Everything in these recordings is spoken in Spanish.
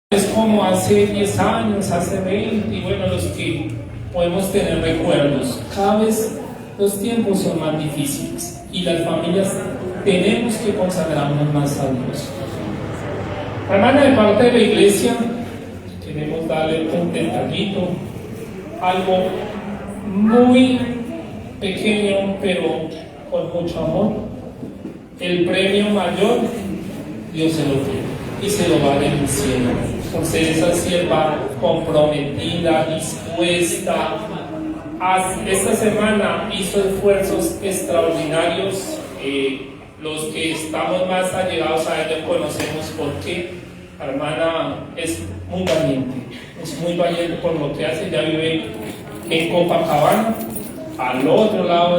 Es como hace 10 años, hace 20, y bueno, los que podemos tener recuerdos. Cada vez los tiempos son más difíciles y las familias tenemos que consagrarnos más a Dios. Hermana, de parte de la iglesia, queremos darle un detallito, algo muy pequeño, pero con mucho amor. El premio mayor, Dios se lo tiene y se lo va a dar en el cielo, por ser esa sierva comprometida, dispuesta. Esta semana hizo esfuerzos extraordinarios. Los que estamos más allegados a ella conocemos por qué. La hermana es muy valiente por lo que hace. Ella vive en Copacabana, al otro lado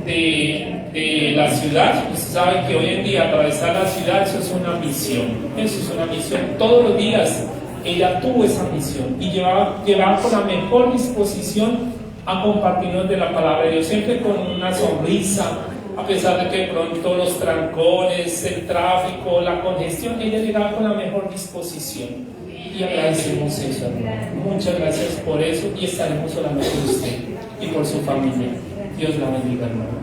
de la ciudad. Usted sabe que hoy en día atravesar la ciudad, eso es una misión. Todos los días ella tuvo esa misión y llevaba con la mejor disposición a compartirnos de la palabra de Dios, siempre con una sonrisa, a pesar de que de pronto los trancones, el tráfico, la congestión, ella llegaba con la mejor disposición. Y agradecemos eso, hermano. Muchas gracias por eso y estaremos orando por usted y por su familia. Dios la bendiga, hermano.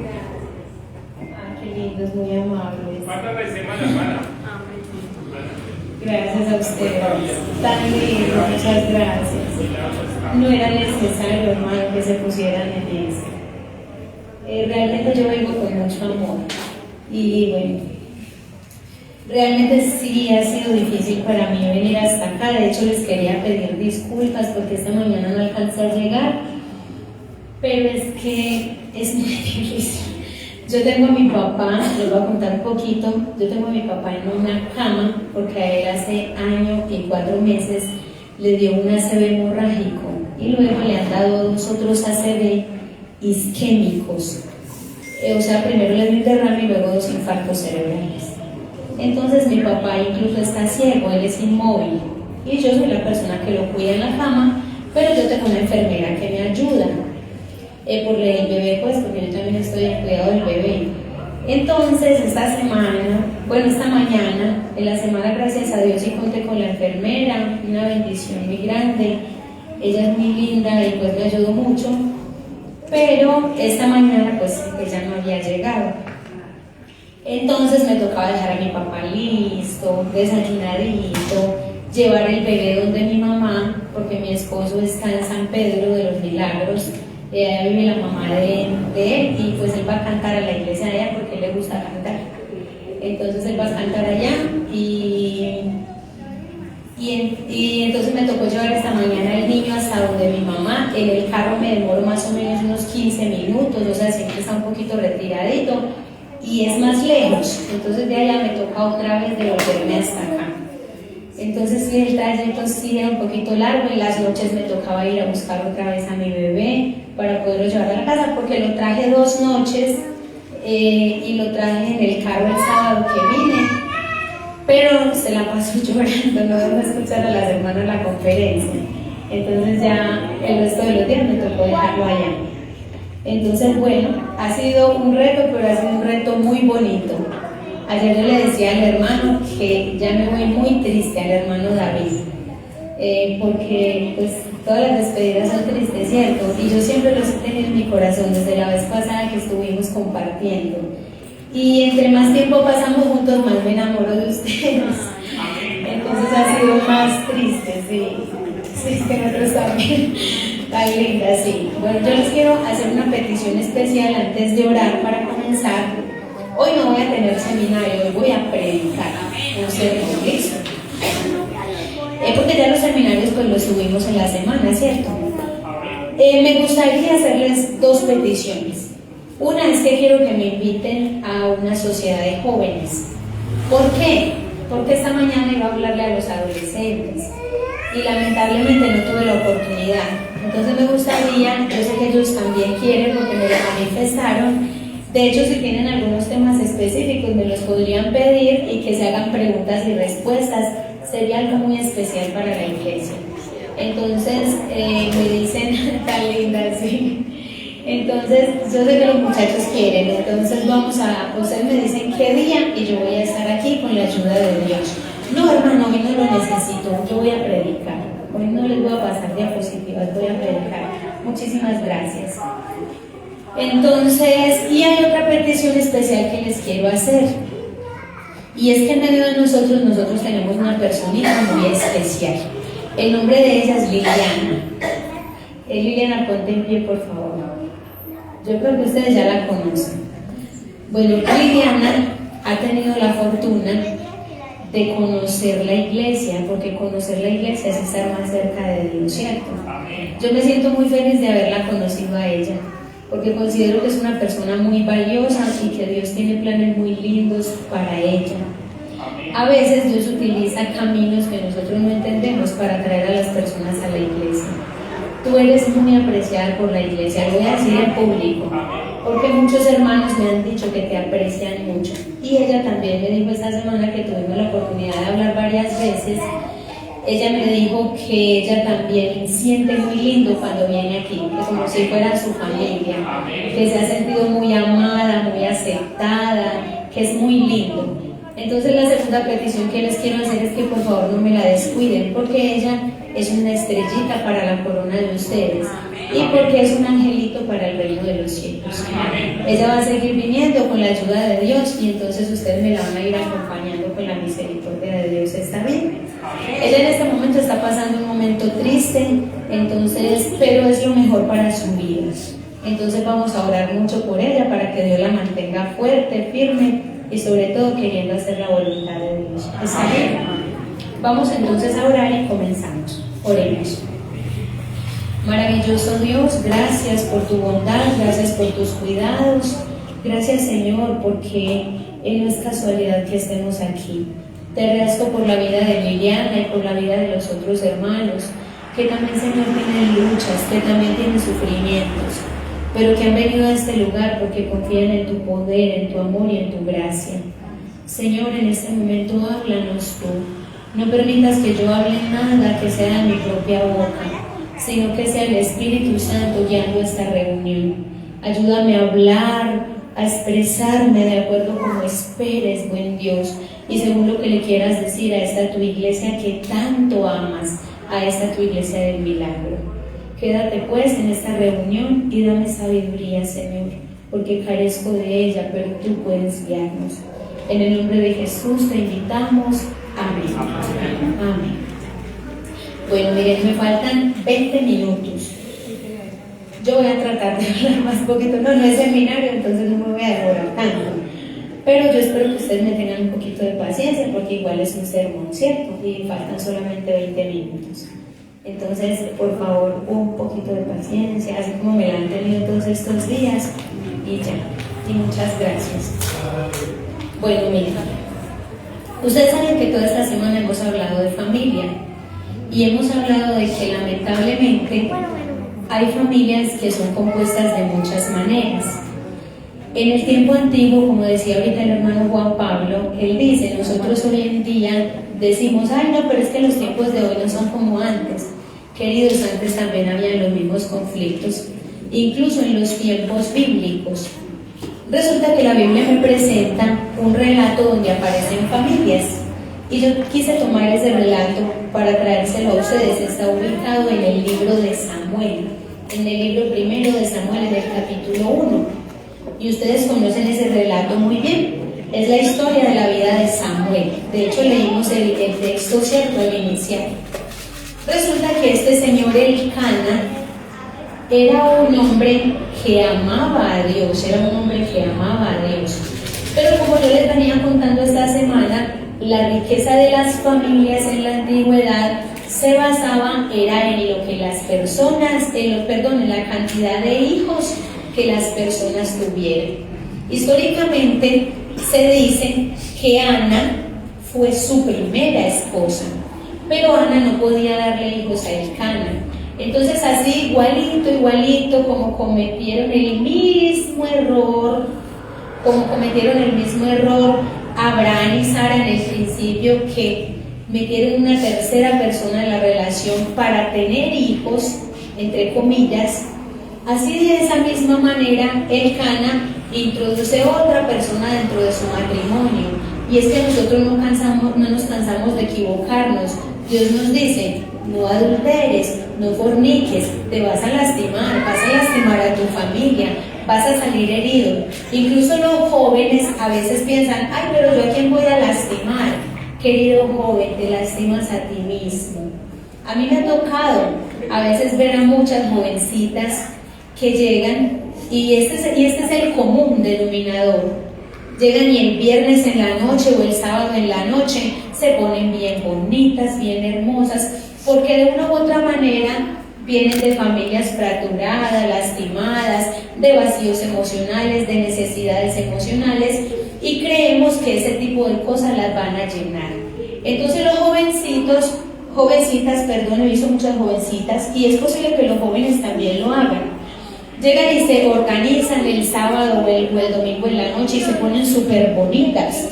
Qué lindo, es muy amable. ¿Cuántas recemos la hermana? Gracias a ustedes. Tan lindo, muchas gracias. No era necesario, hermano, que se pusieran en eso. Realmente yo vengo con mucho amor. Y bueno, realmente sí ha sido difícil para mí venir hasta acá. De hecho, les quería pedir disculpas porque esta mañana no alcancé a llegar. Pero es que es muy difícil. Yo tengo a mi papá, les voy a contar un poquito. Yo tengo a mi papá en una cama porque a él hace año y 4 meses le dio un ACV hemorrágico y luego le han dado 2 otros ACV isquémicos. O sea, primero le dio un derrame y luego 2 infartos cerebrales. Entonces mi papá incluso está ciego, él es inmóvil y yo soy la persona que lo cuida en la cama, pero yo tengo una enfermera que me ayuda. Por el bebé, pues, porque yo también estoy en cuidado del bebé. Entonces, esta mañana, en la semana, gracias a Dios, sí conté con la enfermera, una bendición muy grande. Ella es muy linda y pues me ayudó mucho. Pero esta mañana, pues, ella no había llegado. Entonces me tocaba dejar a mi papá listo, desayunadito, llevar el bebé donde mi mamá, porque mi esposo está en San Pedro de los Milagros. Allá vive la mamá de él y pues él va a cantar a la iglesia de allá porque él le gusta cantar. Entonces él va a cantar allá y entonces me tocó llevar esta mañana el niño hasta donde mi mamá. En el carro me demoro más o menos unos 15 minutos, o sea, siempre está un poquito retiradito y es más lejos. Entonces de allá me toca otra vez devolverme hasta acá. Entonces sí, el trayecto sí era un poquito largo. En las noches me tocaba ir a buscar otra vez a mi bebé para poderlo llevar a la casa, porque lo traje 2 noches y lo traje en el carro el sábado que vine, pero se la pasó llorando, no dejó escuchar a las hermanas en la conferencia. Entonces ya el resto de los días me tocó dejarlo allá. Entonces bueno, ha sido un reto, pero ha sido un reto muy bonito. Ayer yo le decía al hermano que ya me voy muy triste, al hermano David, porque pues todas las despedidas son tristes, ¿cierto? Y yo siempre los he tenido en mi corazón desde la vez pasada que estuvimos compartiendo. Y entre más tiempo pasamos juntos, más me enamoro de ustedes. Entonces ha sido más triste, sí. Sí, es que nosotros también. Tan linda, sí. Bueno, yo les quiero hacer una petición especial antes de orar para comenzar. Hoy no voy a tener seminario, hoy voy a predicar un sermón, ¿listo? Porque ya los seminarios pues los subimos en la semana, ¿cierto? Me gustaría hacerles 2 peticiones. Una es que quiero que me inviten a una sociedad de jóvenes. ¿Por qué? Porque esta mañana iba a hablarle a los adolescentes y lamentablemente no tuve la oportunidad. Entonces me gustaría, yo sé que ellos también quieren porque me lo manifestaron. De hecho, si tienen algunos temas específicos me los podrían pedir y que se hagan preguntas y respuestas. Sería algo muy especial para la iglesia. Entonces me dicen, tan linda, sí. Entonces yo sé que los muchachos quieren. Entonces ustedes me dicen qué día y yo voy a estar aquí con la ayuda de Dios. No, hermano, hoy no lo necesito, yo voy a predicar. Hoy no les voy a pasar diapositivas, voy a predicar. Muchísimas gracias. Entonces, y hay otra petición especial que les quiero hacer. Y es que en medio de nosotros tenemos una personita muy especial. El nombre de ella es Liliana. Liliana, ponte en pie, por favor. Yo creo que ustedes ya la conocen. Bueno, Liliana ha tenido la fortuna de conocer la iglesia, porque conocer la iglesia es estar más cerca de Dios, ¿cierto? Yo me siento muy feliz de haberla conocido a ella, porque considero que es una persona muy valiosa y que Dios tiene planes muy lindos para ella. A veces Dios utiliza caminos que nosotros no entendemos para traer a las personas a la iglesia. Tú eres muy apreciada por la iglesia, lo voy a decir en público, porque muchos hermanos me han dicho que te aprecian mucho. Y ella también me dijo esta semana que tuvimos la oportunidad de hablar varias veces. Ella me dijo que ella también siente muy lindo cuando viene aquí, que como si fuera su familia, que se ha sentido muy amada, muy aceptada, que es muy lindo. Entonces la segunda petición que les quiero hacer es que por favor no me la descuiden, porque ella es una estrellita para la corona de ustedes y porque es un angelito para el reino de los cielos. Ella va a seguir viniendo con la ayuda de Dios y entonces ustedes me la van a ir acompañando con la misericordia de Dios. ¿Está bien? Ella en este momento está pasando un momento triste, entonces, pero es lo mejor para su vida. Entonces vamos a orar mucho por ella para que Dios la mantenga fuerte, firme y sobre todo queriendo hacer la voluntad de Dios. ¿Está bien? Vamos entonces a orar y comenzamos. Oremos. Maravilloso Dios, gracias por tu bondad, gracias por tus cuidados. Gracias, Señor, porque no es casualidad que estemos aquí. Te agradezco por la vida de Liliana y por la vida de los otros hermanos, que también, Señor, tienen luchas, que también tienen sufrimientos, pero que han venido a este lugar porque confían en tu poder, en tu amor y en tu gracia. Señor, en este momento háblanos tú. No permitas que yo hable nada que sea de mi propia boca, sino que sea el Espíritu Santo guiando esta reunión. Ayúdame a hablar, a expresarme de acuerdo como esperes, buen Dios, y según lo que le quieras decir a esta tu iglesia que tanto amas, a esta tu iglesia del milagro. Quédate pues en esta reunión y dame sabiduría, Señor, porque carezco de ella, pero tú puedes guiarnos. En el nombre de Jesús te invitamos. Amén. Amén. Bueno, miren, me faltan 20 minutos. Yo voy a tratar de hablar más poquito. No es seminario, entonces no me voy a demorar tanto. Pero yo espero que ustedes me tengan un poquito de paciencia, porque igual es un sermón, ¿cierto? Y faltan solamente 20 minutos. Entonces, por favor, un poquito de paciencia, así como me la han tenido todos estos días. Y ya. Y muchas gracias. Bueno, miren. Ustedes saben que toda esta semana hemos hablado de familia. Y hemos hablado de que lamentablemente hay familias que son compuestas de muchas maneras. En el tiempo antiguo, como decía ahorita el hermano Juan Pablo, él dice, nosotros hoy en día decimos, ay no, pero es que los tiempos de hoy no son como antes. Queridos, antes también había los mismos conflictos, incluso en los tiempos bíblicos. Resulta que la Biblia me presenta un relato donde aparecen familias. Y yo quise tomar ese relato para traérselo a ustedes. Está ubicado en el libro de Samuel, en el libro primero de Samuel, en el capítulo 1. Y ustedes conocen ese relato muy bien. Es la historia de la vida de Samuel. De hecho, leímos el texto, ¿cierto?, el inicial. Resulta que este señor Elcana era un hombre que amaba a Dios, era un hombre que amaba a Dios. Pero como yo les venía contando esta semana, la riqueza de las familias en la antigüedad se basaba en lo que las personas, en la cantidad de hijos que las personas tuvieran. Históricamente se dice que Ana fue su primera esposa, pero Ana no podía darle hijos a Elcana. Entonces así igualito como cometieron el mismo error Abraham y Sara en el principio, que metieron una tercera persona en la relación para tener hijos, entre comillas. Así de esa misma manera Elcana introduce otra persona dentro de su matrimonio, y es que nosotros no nos cansamos de equivocarnos. Dios nos dice, no adulteres, no forniques, te vas a lastimar a tu familia, vas a salir herido. Incluso los jóvenes a veces piensan, ay, pero yo a quién voy a lastimar. Querido joven, te lastimas a ti mismo. A mí me ha tocado a veces ver a muchas jovencitas que llegan, y este es el común denominador. Llegan y el viernes en la noche o el sábado en la noche se ponen bien bonitas, bien hermosas, porque de una u otra manera vienen de familias fracturadas, lastimadas, de vacíos emocionales, de necesidades emocionales, y creemos que ese tipo de cosas las van a llenar. Entonces los jovencitas, he visto muchas jovencitas, y es posible que los jóvenes también lo hagan. Llegan y se organizan el sábado o el domingo en la noche y se ponen súper bonitas.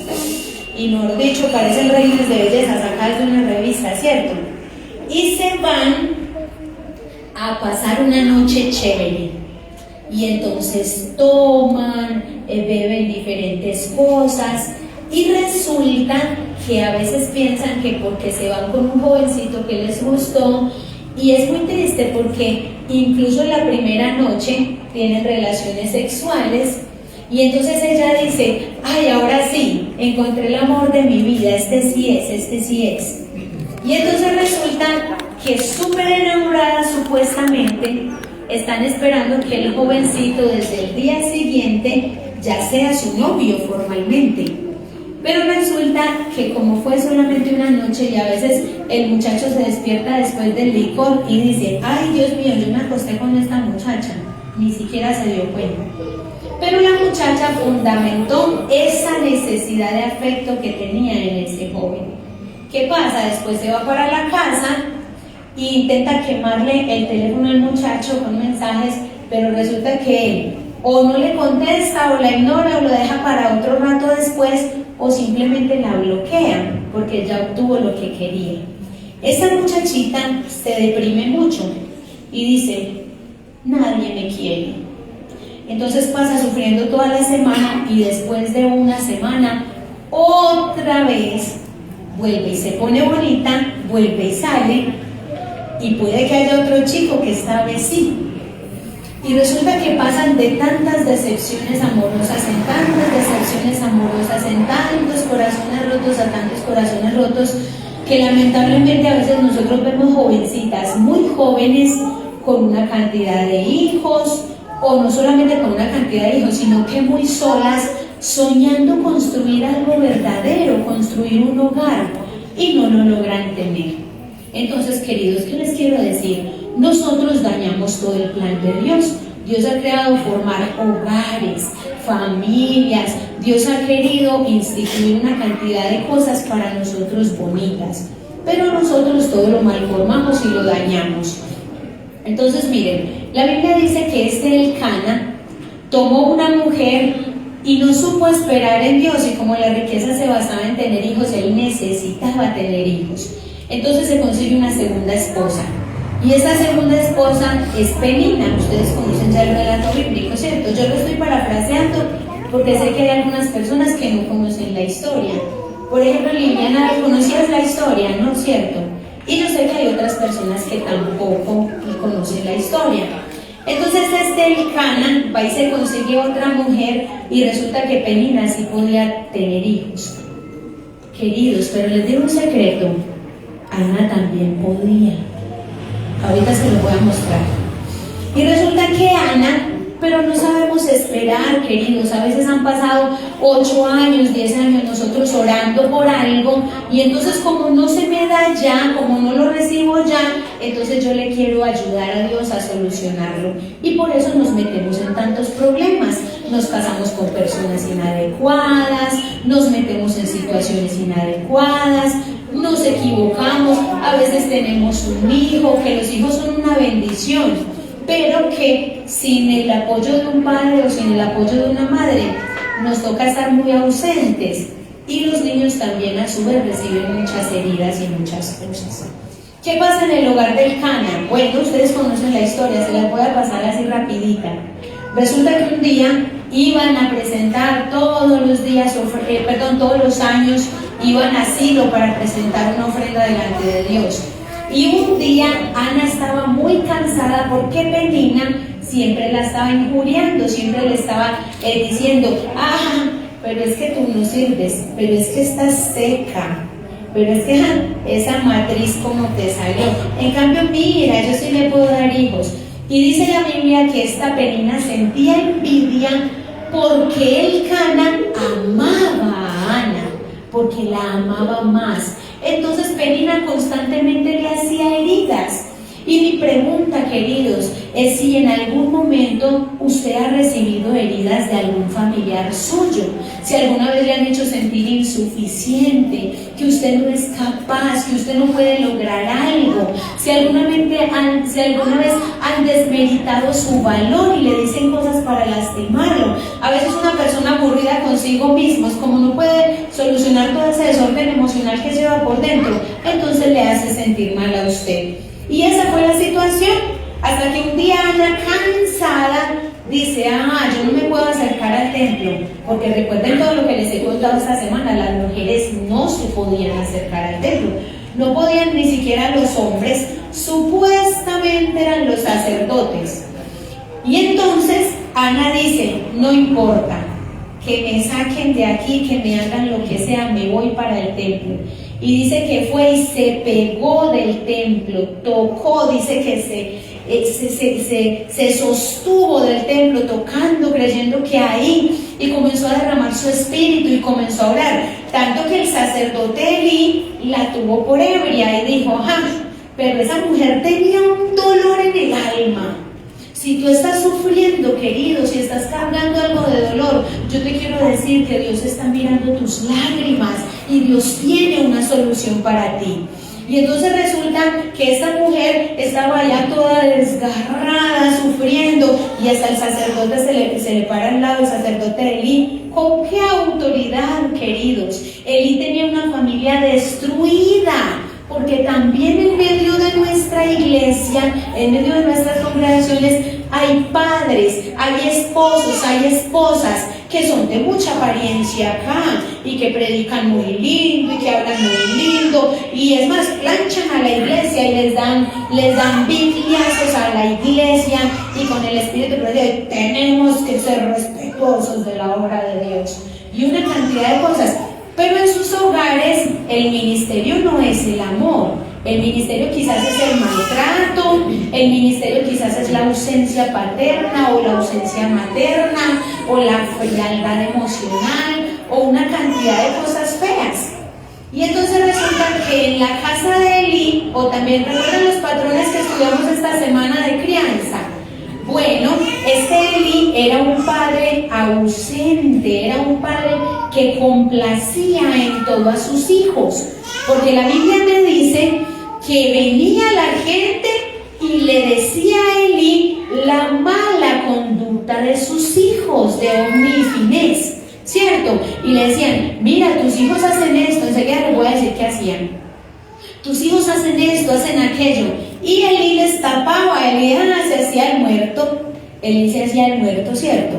Y mejor dicho, parecen reinas de belleza sacadas de una revista, ¿cierto? Y se van a pasar una noche chévere. Y entonces toman, beben diferentes cosas. Y resulta que a veces piensan que porque se van con un jovencito que les gustó, y es muy triste porque incluso en la primera noche tienen relaciones sexuales, y entonces ella dice, ay, ahora sí, encontré el amor de mi vida, este sí es. Y entonces resulta que súper enamoradas supuestamente están esperando que el jovencito desde el día siguiente ya sea su novio formalmente. Pero resulta que como fue solamente una noche, y a veces el muchacho se despierta después del licor y dice, ay, Dios mío, yo me acosté con esta muchacha, ni siquiera se dio cuenta. Pero la muchacha fundamentó esa necesidad de afecto que tenía en ese joven. ¿Qué pasa? Después se va para la casa e intenta quemarle el teléfono al muchacho con mensajes, pero resulta que él o no le contesta, o la ignora, o lo deja para otro rato después, o simplemente la bloquea porque ya obtuvo lo que quería. Esa muchachita se deprime mucho y dice, nadie me quiere. Entonces pasa sufriendo toda la semana, y después de una semana otra vez vuelve y se pone bonita, vuelve y sale, y puede que haya otro chico que esta vez sí. Y resulta que pasan de tantas decepciones amorosas en tantos corazones rotos a tantos corazones rotos, que lamentablemente a veces nosotros vemos jovencitas muy jóvenes con una cantidad de hijos, o no solamente con una cantidad de hijos, sino que muy solas, soñando construir algo verdadero, construir un hogar, y no lo logran tener. Entonces, queridos, ¿qué les quiero decir? Nosotros dañamos todo el plan de Dios. Dios ha creado formar hogares, familias. Dios ha querido instituir una cantidad de cosas para nosotros bonitas, pero nosotros todo lo malformamos y lo dañamos. Entonces, miren, la Biblia dice que Elcana tomó una mujer y no supo esperar en Dios, y como la riqueza se basaba en tener hijos, él necesitaba tener hijos. Entonces se consigue una segunda esposa, y esa segunda esposa es Penina. Ustedes conocen ya el relato bíblico, ¿cierto? Yo lo estoy parafraseando porque sé que hay algunas personas que no conocen la historia. Por ejemplo, Liliana, ¿conocías la historia, no es cierto? Y yo sé que hay otras personas que tampoco conocen la historia. Entonces Elcana va y se consigue otra mujer, y resulta que Penina sí podía tener hijos. Queridos, pero les digo un secreto, Ana también podía. Ahorita se lo voy a mostrar. Y resulta que Ana, pero no sabemos esperar, queridos. A veces han pasado 8 años, 10 años nosotros orando por algo, y entonces como no se me da ya, como no lo recibo ya, entonces yo le quiero ayudar a Dios a solucionarlo, y por eso nos metemos en tantos problemas. Nos casamos con personas inadecuadas, nos metemos en situaciones inadecuadas, nos equivocamos, a veces tenemos un hijo, que los hijos son una bendición, pero que sin el apoyo de un padre o sin el apoyo de una madre nos toca estar muy ausentes, y los niños también a su vez reciben muchas heridas y muchas cosas. ¿Qué pasa en el hogar de Elcana? Bueno, ustedes conocen la historia, se las voy a pasar así rapidita. Resulta que un día iban a presentar todos los días, todos los años, iban a Silo para presentar una ofrenda delante de Dios. Y un día Ana estaba muy cansada porque Penina siempre la estaba injuriando, siempre le estaba diciendo, pero es que tú no sirves, pero es que estás seca, pero es que esa matriz como te salió. En cambio, mira, yo sí le puedo dar hijos. Y dice la Biblia que esta Penina sentía envidia porque el Cana amaba a Ana, porque la amaba más. Entonces Penina constantemente le hacía heridas. Y mi pregunta, queridos, es si en algún momento usted ha recibido heridas de algún familiar suyo, si alguna vez le han hecho sentir insuficiente, que usted no es capaz, que usted no puede lograr algo, si alguna vez han desmeritado su valor y le dicen cosas para lastimarlo. A veces una persona aburrida consigo mismo, es como no puede solucionar todo ese desorden emocional que lleva por dentro, entonces le hace sentir mal a usted. Y esa fue la situación, hasta que un día Ana, cansada, dice, yo no me puedo acercar al templo, porque recuerden todo lo que les he contado esta semana, las mujeres no se podían acercar al templo, no podían ni siquiera los hombres, supuestamente eran los sacerdotes. Y entonces Ana dice, no importa, que me saquen de aquí, que me hagan lo que sea, me voy para el templo. Y dice que fue y se pegó del templo, tocó, dice que se sostuvo del templo tocando, creyendo que ahí, y comenzó a derramar su espíritu y comenzó a orar, tanto que el sacerdote Elí la tuvo por ebria y dijo, pero esa mujer tenía un dolor en el alma. Si tú estás sufriendo, querido, si estás cargando algo de dolor, yo te quiero decir que Dios está mirando tus lágrimas y Dios tiene una solución para ti. Y entonces resulta que esta mujer estaba ya toda desgarrada, sufriendo, y hasta el sacerdote se le para al lado, el sacerdote Elí. ¿Con qué autoridad, queridos? Elí tenía una familia destruida, porque también en medio de nuestra iglesia, en medio de nuestras congregaciones, hay padres, hay esposos, hay esposas que son de mucha apariencia acá y que predican muy lindo y que hablan muy lindo, y es más, planchan a la iglesia y les dan bibliazos a la iglesia, y con el espíritu de Dios tenemos que ser respetuosos de la obra de Dios y una cantidad de cosas. Pero en sus hogares el ministerio no es el amor, el ministerio quizás es el maltrato, el ministerio quizás es la ausencia paterna o la ausencia materna o la frialdad emocional o una cantidad de cosas feas. Y entonces resulta que en la casa de Elí, o también recuerdan los patrones que estudiamos esta semana de crianza, bueno, este Elí era un padre ausente, era un padre que complacía en todo a sus hijos, porque la Biblia me dice que venía la gente y le decía a Elí la mala conducta de sus hijos, de Ofni y Finés, ¿cierto? Y le decían, mira, tus hijos hacen esto, enseguida les voy a decir qué hacían. Tus hijos hacen esto, hacen aquello. Y Elí les tapaba, Elí se hacía el muerto, Elí se hacía el muerto, ¿cierto?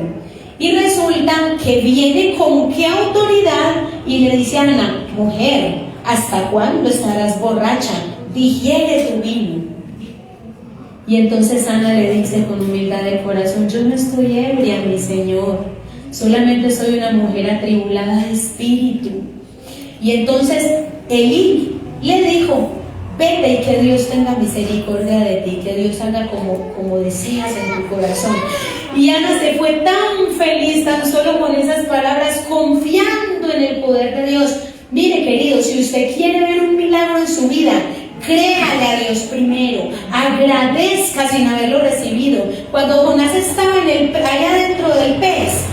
Y resulta que viene con qué autoridad y le dice a Ana, mujer, ¿hasta cuándo estarás borracha? Digiere tu vino. Y entonces Ana le dice con humildad de corazón, yo no estoy ebria, mi Señor, solamente soy una mujer atribulada de espíritu. Y entonces Elí le dijo, vete y que Dios tenga misericordia de ti, que Dios haga como deseas en tu corazón. Y Ana se fue tan feliz, tan solo con esas palabras, confiando en el poder de Dios. Mire, querido, si usted quiere ver un milagro en su vida, créale a Dios primero, agradezca sin haberlo recibido. Cuando Jonás estaba allá dentro del pez,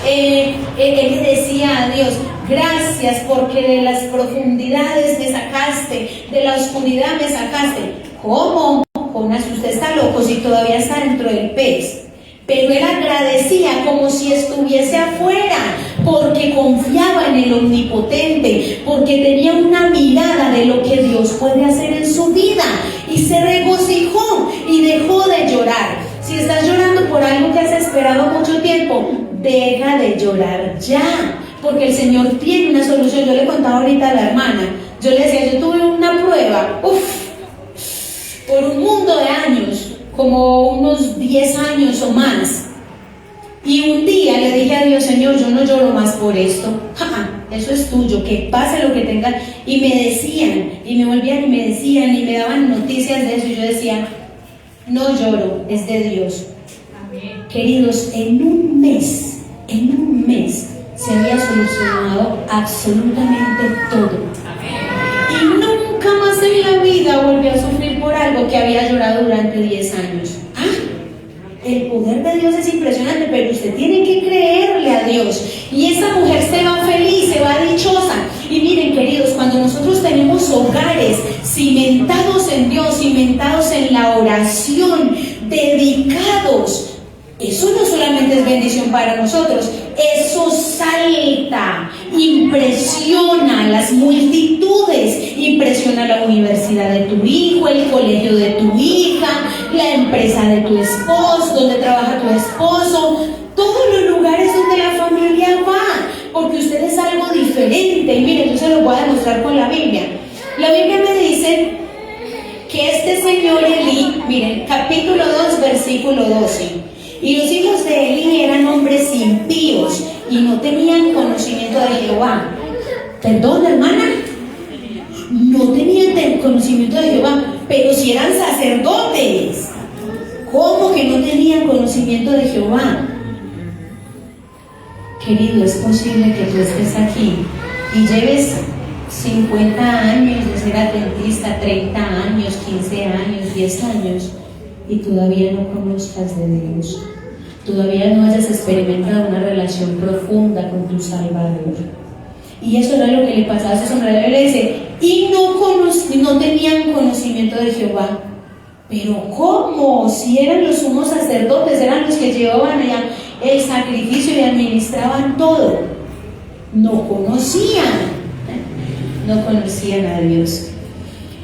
él le decía a Dios, gracias porque de las profundidades me sacaste, de la oscuridad me sacaste. ¿Cómo? Jonás, usted está loco si todavía está dentro del pez. Pero él agradecía como si estuviese afuera, porque confiaba en el Omnipotente, porque tenía una mirada de lo que Dios puede hacer en su vida, y se regocijó y dejó de llorar. Si estás llorando por algo que has esperado mucho tiempo, deja de llorar ya, porque el Señor tiene una solución. Yo le contaba ahorita a la hermana, yo le decía, yo tuve una prueba, por un mundo de años, como unos 10 años o más, y un día le dije a Dios, Señor, yo no lloro más por esto, eso es tuyo, que pase lo que tenga. Y me decían, y me volvían y me decían, y me daban noticias de eso, y yo decía, no lloro, es de Dios. Amén. Queridos, en un mes se había solucionado absolutamente todo. Amén. Y nunca más en la vida volví a sufrir por algo que había llorado durante 10 años. El poder de Dios es impresionante, pero usted tiene que creerle a Dios. Y esa mujer se va feliz, se va dichosa. Y miren, queridos, cuando nosotros tenemos hogares cimentados en Dios, cimentados en la oración, dedicados, eso no solamente es bendición para nosotros, eso salta, impresiona a las multitudes, impresiona la universidad de tu hijo, el colegio de tu hija, la empresa de tu esposo, donde trabaja tu esposo, todos los lugares donde la familia va, porque usted es algo diferente. Y miren, yo se lo voy a demostrar con la Biblia. La Biblia me dice que este señor Elí, miren, capítulo 2, versículo 12. Y los hijos de Elí eran hombres impíos y no tenían conocimiento de Jehová. Perdón, hermana, no tenían conocimiento de Jehová, pero si eran sacerdotes. ¿Cómo que no tenían conocimiento de Jehová? Querido, es posible que tú estés aquí y lleves 50 años de ser adventista, 30 años, 15 años, 10 años, y todavía no conozcas de Dios, todavía no hayas experimentado una relación profunda con tu Salvador. Y eso era lo que le pasaba a ese hombre. La Biblia dice, y no tenían conocimiento de Jehová. Pero ¿cómo? Si eran los sumos sacerdotes, eran los que llevaban allá el sacrificio y administraban todo. No conocían a Dios.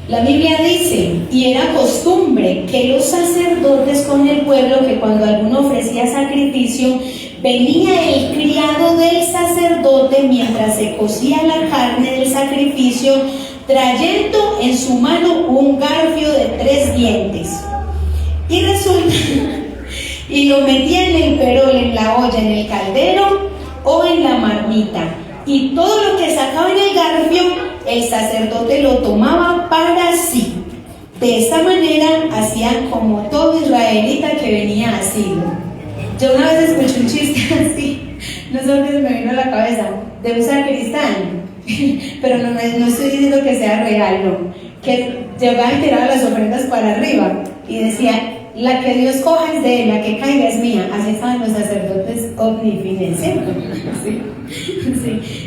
La Biblia dice, y era costumbre que los sacerdotes con el pueblo, que cuando alguno ofrecía sacrificio, venía el criado del sacerdote mientras se cocía la carne del sacrificio, trayendo en su mano un garfio de 3 dientes. Y resulta, y lo metía en el perol, en la olla, en el caldero o en la marmita. Y todo lo que sacaba en el garfio, el sacerdote lo tomaba para sí. De esta manera hacían como todo israelita que venía a asilo. Yo una vez escuché un chiste así, no sé por qué se me vino a la cabeza, de un sacristán, pero no estoy diciendo que sea real, no, que llegaba y tiraba las ofrendas para arriba y decía, la que Dios coja es de él, la que caiga es mía. Así estaban los sacerdotes omnifines, ¿cierto? Sí.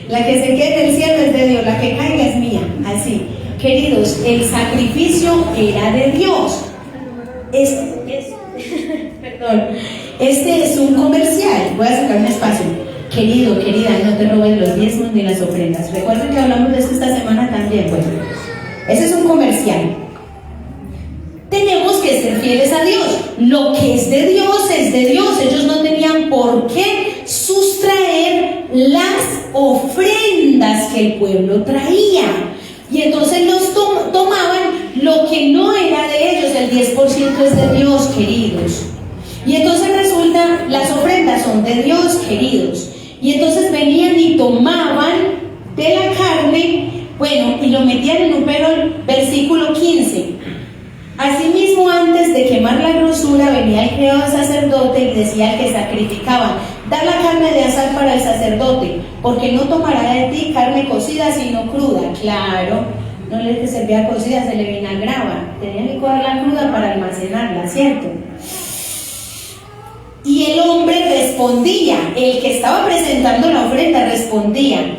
La que se quede en el cielo es de Dios, la que caiga es mía. Así, queridos, el sacrificio era de Dios. Este es un comercial. Voy a sacar un espacio. Querido, querida, no te robes los diezmos ni las ofrendas. Recuerden que hablamos de esto esta semana también. Bueno, ese es un comercial. Tenemos que ser fieles a Dios. Lo que es de Dios es de Dios. Ellos no tenían por qué sustraer las ofrendas que el pueblo traía. Y entonces los tomaban lo que no era de ellos. El 10% es de Dios, queridos. Y entonces resulta, las ofrendas son de Dios, queridos. Y entonces venían y tomaban de la carne, bueno, y lo metían en un perol, versículo 15. Asimismo, antes de quemar la grosura, venía el criado del sacerdote y decía al que sacrificaba, da la carne de asar para el sacerdote, porque no tomará de ti carne cocida, sino cruda. Claro, no le servía cocida, se le vinagraba, tenía que coger la cruda para almacenarla, ¿cierto? Y el hombre respondía, el que estaba presentando la ofrenda respondía,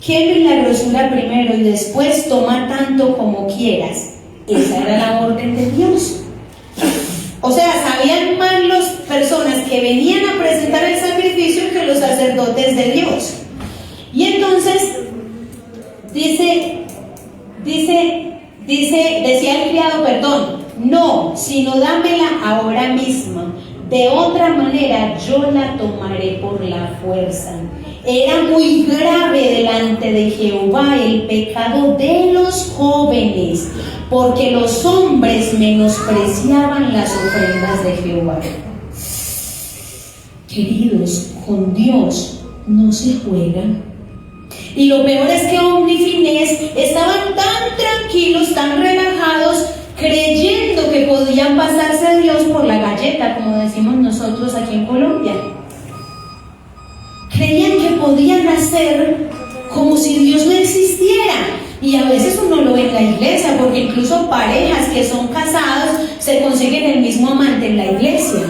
queme la grosura primero y después toma tanto como quieras. Esa era la orden de Dios. O sea, sabían más las personas que venían a presentar el sacrificio que los sacerdotes de Dios. Y entonces decía el criado, no, sino dámela ahora mismo. de otra manera yo la tomaré por la fuerza. Era muy grave delante de Jehová el pecado de los jóvenes, porque los hombres menospreciaban las ofrendas de Jehová. Queridos, con Dios no se juega. Y lo peor es que Omni y Finés estaban tan tranquilos, tan relajados, creyendo que podían pasarse a Dios por la galleta, como decimos nosotros aquí en Colombia. Creían que podían hacer como si Dios no existiera. Y a veces uno lo ve en la iglesia, porque incluso parejas que son casados se consiguen el mismo amante en la iglesia.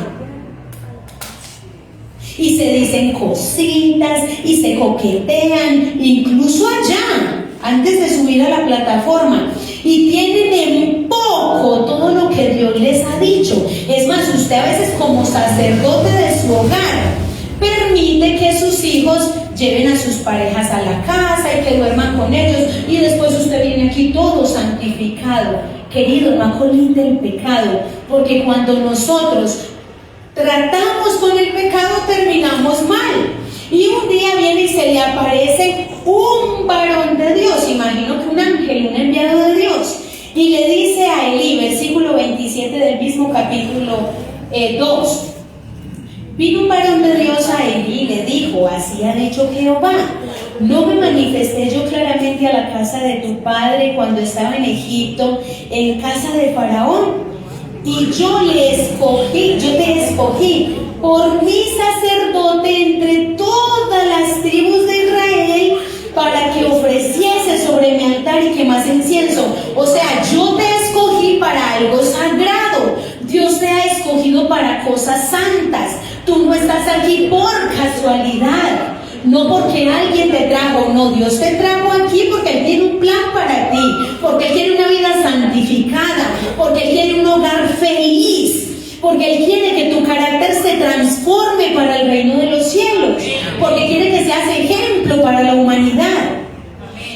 Y se dicen cositas y se coquetean, incluso allá, antes de subir a la plataforma. Y tienen en poco todo lo que Dios les ha dicho. Es más, usted a veces como sacerdote de su hogar permite que sus hijos lleven a sus parejas a la casa y que duerman con ellos, y después usted viene aquí todo santificado. Querido, no acolite el pecado, porque cuando nosotros tratamos con el pecado terminamos mal. Y un día viene y se le aparece un varón de Dios, imagino que un ángel, un enviado de Dios, y le dice a Elí, versículo 27 del mismo capítulo 2, vino un varón de Dios a Elí y le dijo: así ha dicho Jehová, ¿no me manifesté yo claramente a la casa de tu padre cuando estaba en Egipto, en casa de Faraón? Y yo te escogí por mi sacerdote entre todas las tribus de Israel, para que ofreciese sobre mi altar y quemase incienso. O sea, yo te escogí para algo sagrado. Dios te ha escogido para cosas santas. Tú no estás aquí por casualidad, no porque alguien te trajo, no, Dios te trajo aquí porque Él tiene un plan para ti, porque Él quiere una vida santificada, porque Él quiere un hogar feliz, porque Él quiere que tu carácter se transforme para el reino de los cielos, porque quiere que seas ejemplo para la humanidad.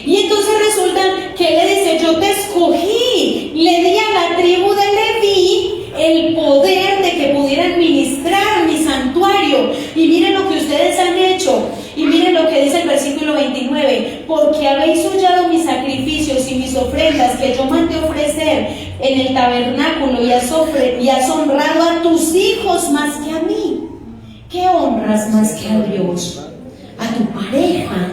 Y entonces resulta que Él le dice: yo te escogí, le di a la tribu de Leví el poder de que pudiera administrar mi santuario. Y miren lo que ustedes han hecho. Y miren lo que dice el versículo 29: porque habéis hollado mis sacrificios y mis ofrendas que yo mandé ofrecer en el tabernáculo, y has honrado a tus hijos más que a mí. ¿Qué honras más que a Dios? A tu pareja.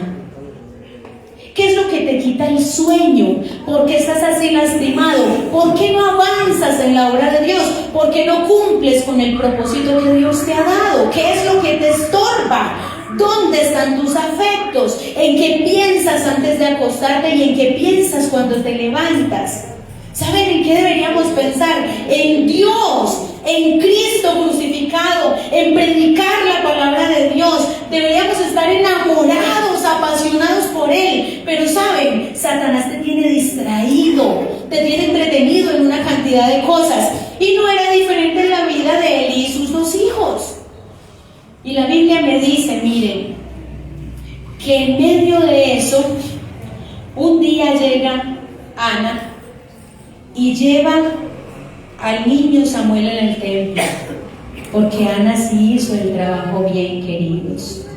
¿Qué es lo que te quita el sueño? ¿Por qué estás así lastimado? ¿Por qué no avanzas en la obra de Dios? ¿Por qué no cumples con el propósito que Dios te ha dado? ¿Qué es lo que te estorba? ¿Dónde están tus afectos? ¿En qué piensas antes de acostarte y en qué piensas cuando te levantas? ¿Saben en qué deberíamos pensar? En Dios, en Cristo crucificado, en predicar la palabra de Dios. Deberíamos estar enamorados, apasionados por Él. Pero ¿saben? Satanás te tiene distraído, te tiene entretenido en una cantidad de cosas. Y no era diferente en la vida de Elí y sus dos hijos. Y la Biblia me dice, miren, que en medio de eso, un día llega Ana y lleva al niño Samuel en el templo, porque Ana sí hizo el trabajo bien, queridos.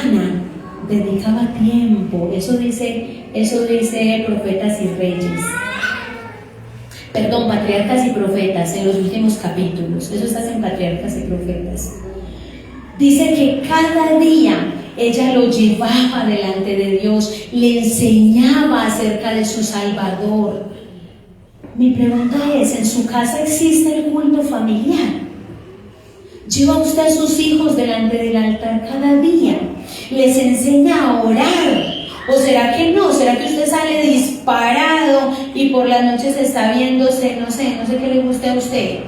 Ana dedicaba tiempo, eso dice Profetas y Reyes, Patriarcas y Profetas, en los últimos capítulos. Eso está en Patriarcas y Profetas. Dice que cada día ella lo llevaba delante de Dios, le enseñaba acerca de su Salvador. Mi pregunta es, ¿en su casa existe el culto familiar? ¿Lleva usted a sus hijos delante del altar cada día? ¿Les enseña a orar? ¿O será que no? ¿Será que usted sale disparado y por las noches está viéndose, no sé qué le guste a usted?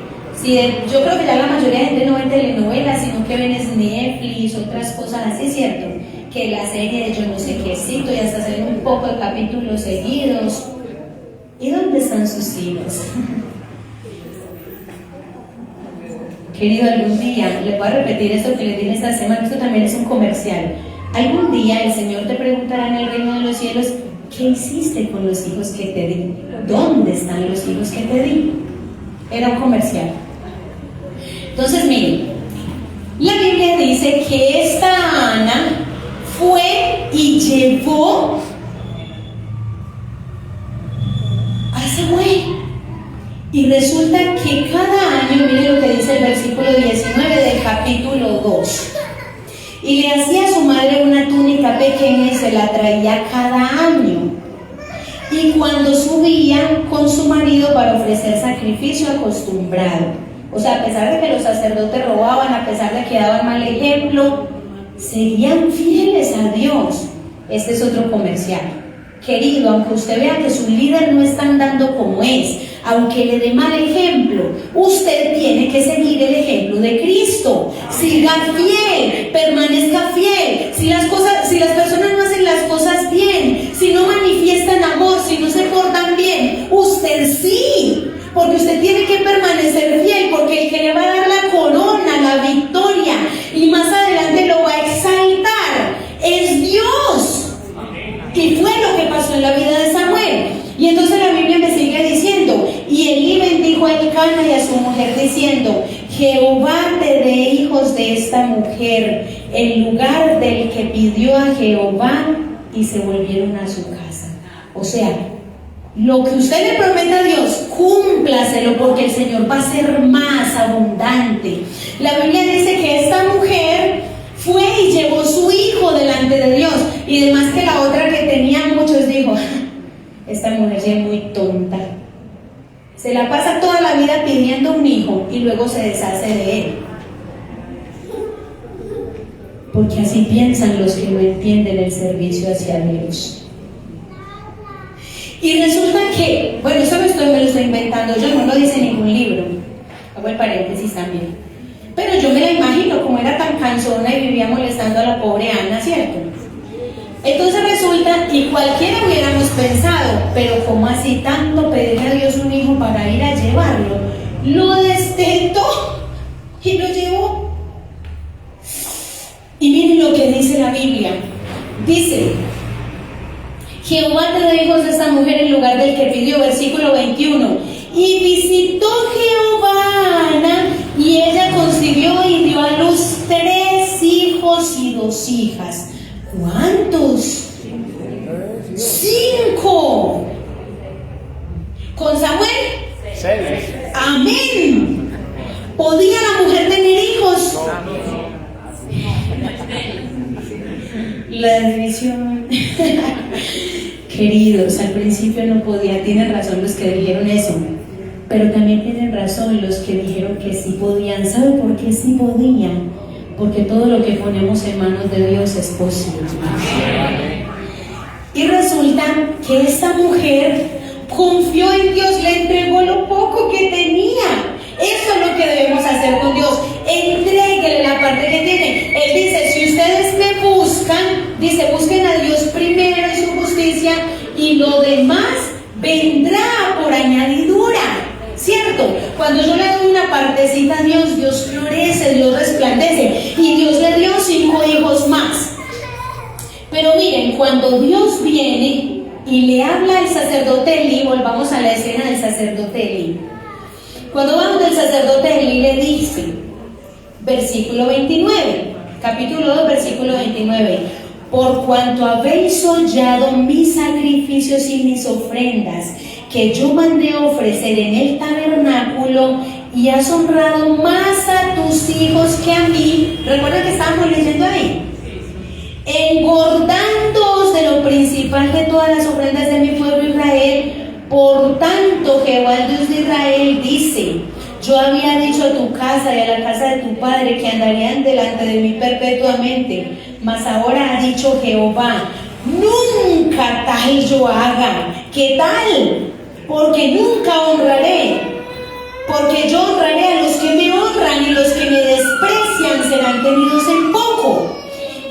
Sí, yo creo que ya la mayoría de gente no ve telenovelas, sino que ven Netflix, otras cosas así, ¿cierto? Que la serie de yo no sé quécito, y hasta se ven un poco de capítulos seguidos. ¿Y dónde están sus hijos? Querido, algún día, le voy a repetir esto que le dije esta semana, esto también es un comercial. Algún día el Señor te preguntará en el reino de los cielos: ¿qué hiciste con los hijos que te di? ¿Dónde están los hijos que te di? Era un comercial. Entonces, miren, la Biblia dice que esta Ana fue y llevó a Samuel. Y resulta que cada año, miren lo que dice el versículo 19 del capítulo 2. Y le hacía a su madre una túnica pequeña y se la traía cada año. Y cuando subía con su marido para ofrecer sacrificio acostumbrado, o sea, a pesar de que los sacerdotes robaban, a pesar de que daban mal ejemplo, seguían fieles a Dios. Este es otro comercial. Querido, aunque usted vea que su líder no está andando como es, aunque le dé mal ejemplo, usted tiene que seguir el ejemplo de Cristo. Siga fiel, permanezca fiel. Si las personas no hacen las cosas bien, si no manifiestan amor, si no se portan bien, usted sí, porque usted tiene que permanecer fiel, porque el que le va a dar la corona, la victoria y más adelante lo va a exaltar es Dios. Y fue lo que pasó en la vida de Samuel. Y entonces la Biblia me sigue diciendo: y Elí bendijo a Elcana y a su mujer diciendo: Jehová te dé hijos de esta mujer, en lugar del que pidió a Jehová, y se volvieron a su casa. O sea, lo que usted le prometa a Dios, cúmplaselo, porque el Señor va a ser más abundante. La Biblia dice que esta mujer fue y llevó su hijo delante de Dios, y además que la otra que tenía muchos dijo: esta mujer ya es muy tonta, se la pasa toda la vida pidiendo un hijo y luego se deshace de él. Porque así piensan los que no entienden el servicio hacia Dios. Y resulta que, bueno, eso me lo estoy inventando yo, no lo dice en ningún libro, hago el paréntesis también, pero yo me la imagino como era tan cansona y vivía molestando a la pobre Ana, ¿cierto? Entonces resulta, y cualquiera hubiéramos pensado, pero ¿cómo así tanto pedirle a Dios un hijo para ir a llevarlo? Lo destetó y lo llevó. Y miren lo que dice la Biblia. Dice: Jehová te da hijos de esta mujer en lugar del que pidió, versículo 21. Y visitó Jehová a Ana, y ella concibió y dio a luz 3 hijos y 2 hijas. ¿Cuántos? 5. ¿Con Samuel? 6. Amén. ¿Podía la mujer tener hijos? La división. Queridos, al principio no podía. Tienen razón los que dijeron eso, pero también tienen razón los que dijeron que sí podían. ¿Sabe por qué sí podían? Porque todo lo que ponemos en manos de Dios es posible. Y resulta que esta mujer confió en Dios, le entregó lo poco que tenía. Eso es lo que debemos hacer con Dios. Entréguele la parte que tiene. Él dice: si ustedes me buscan, dice, busquen a Dios primero y su justicia, y lo demás vendrá por añadidura. ¿Cierto? Cuando yo le doy una partecita a Dios, Dios florece, Dios resplandece, y Dios le dio 5 hijos más. Pero miren, cuando Dios viene y le habla al sacerdote Elí, volvamos a la escena del sacerdote Elí. Cuando va donde el sacerdote Elí le dice, versículo 29, capítulo 2, versículo 29: por cuanto habéis hollado mis sacrificios y mis ofrendas, que yo mandé ofrecer en el tabernáculo, y has honrado más a tus hijos que a mí. ¿Recuerdan que estábamos leyendo ahí? Engordándoos de lo principal de todas las ofrendas de mi pueblo Israel. Por tanto, Jehová, el Dios de Israel, dice: yo había dicho a tu casa y a la casa de tu padre que andarían delante de mí perpetuamente, mas ahora ha dicho Jehová: nunca tal yo haga. ¿Qué tal? Porque nunca honraré, porque yo honraré a los que me honran, y los que me desprecian serán tenidos en poco.